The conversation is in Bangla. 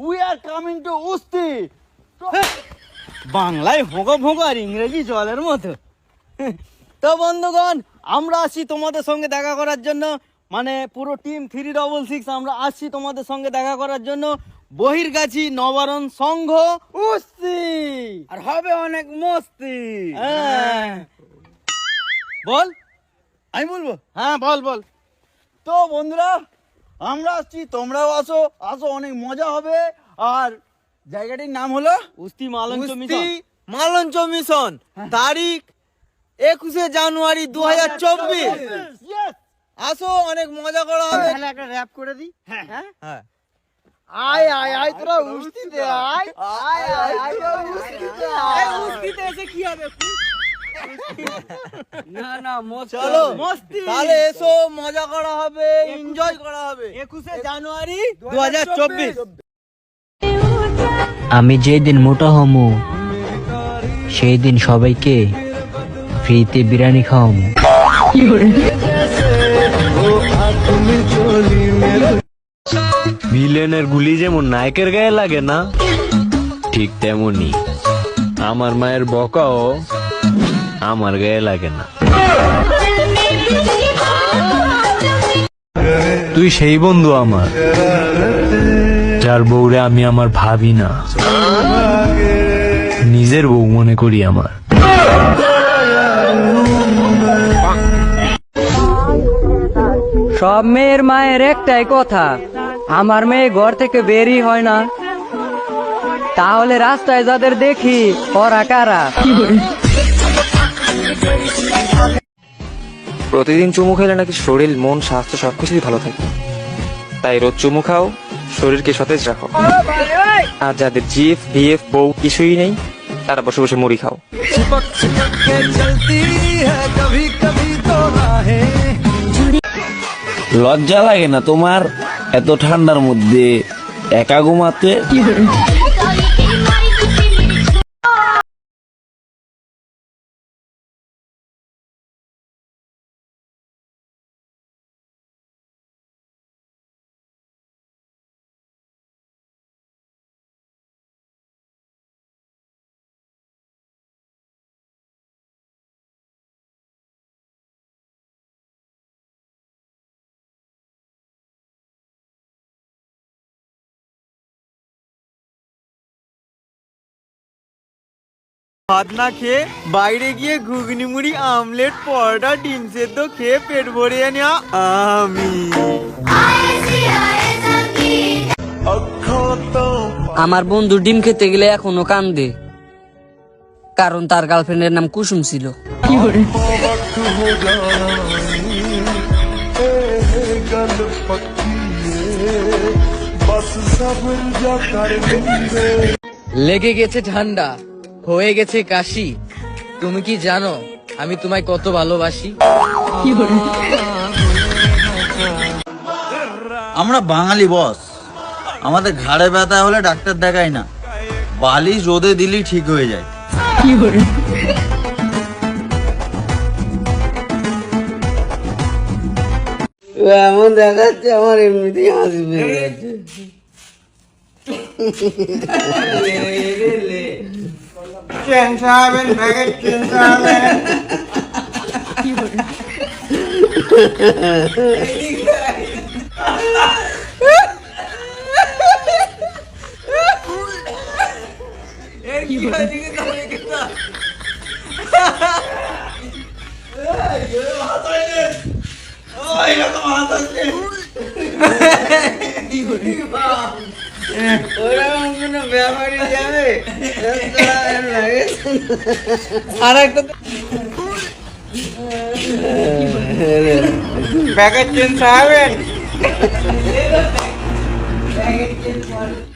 We are coming to Usthi. বাংলায় ভোঁগো ভোঁগো আর ইংরেজি জলের মতো। তো বন্ধুগণ, আমরা আসছি তোমাদের সঙ্গে দেখা করার জন্য, মানে পুরো টিম 366 আমরা আসছি তোমাদের সঙ্গে দেখা করার জন্য বহির্গাছি নবারণ সংঘ উস্তি। আর হবে অনেক মস্তি। বল, আমি বলবো? হ্যাঁ বল বল। তো বন্ধুরা, আমরা আসছি, তোমরাও আসো, আসো, অনেক মজা হবে। আর জায়গাটির নাম হলো উস্তি মালঞ্চ মিশন। মালঞ্চ মিশন, তারিখ 21 জানুয়ারি 2024। আসো, অনেক মজা করা হবে। তাহলে একটা র‍্যাপ করে দিই। হ্যাঁ হ্যাঁ, আয় আয় আয় তোরা উস্তিতে আয়, আয় আয় আয় তোরা উস্তিতে আয়। উস্তিতে এসে কি হবে? না না চলো মস্তি। তাহলে এসো, মজা করা হবে, এনজয় করা হবে। 21 জানুয়ারি 2024। আমি যেদিন মোটা হমু সেই দিন সবাইকে ফ্রিতে বিরিয়ানি খাওয়ামু। ভিলেনের গুলি যেমন নায়কের গায়ে লাগে না, ঠিক তেমনি আমার মায়ের বকাও আমার গায়ে লাগে না। তুই সেই বন্ধু আমার, যার বউরে আমি আমার ভাবি না, নিজের বউ মনে করি আমার। সব মেয়ের মায়ের একটাই কথা, আমার মেয়ে ঘর থেকে বেরই হয় না। তাহলে রাস্তায় যাদের দেখি ওরা কারা? প্রতিদিন চুমু খেলে নাকি শরীর, মন, স্বাস্থ্য সবকিছুই ভালো থাকে। তাই রোজ চুমু খাও, শরীরকে সতেজ রাখো। আর যাদের জিএফ বিএফ বউ কিছুই নেই, তারা বসে বসে মুড়ি খাও। লজ্জা লাগে না তোমার এত ঠান্ডার মধ্যে একা ঘুমাতে? ভাত না খেয়ে বাইরে গিয়ে ঘুগনি মুড়ি আমলেট পরোটা ডিম সেদ্ধ খেয়ে পেট ভরিয়ে নেওয়া আমি। আমার বন্ধু ডিম খেতে গেলে এখনো কান্দে, কারণ তার গার্লফ্রেন্ডের নাম কুসুম ছিল। লেগে গেছে ঠান্ডা, হয়ে গেছে কাশি, তুমি কি জানো আমি তোমায় কত ভালোবাসি? আমরা বাঙালি বস, আমাদের ঘাড়ে ব্যথা হলে ডাক্তার দেখাই না, বালিশ রোদে দিলেই ঠিক হয়ে যায়। এমন দেখাচ্ছে আমার এমনিতেই হাসি পেয়ে গেছে। প্যাকেট চেঞ্জ হবে।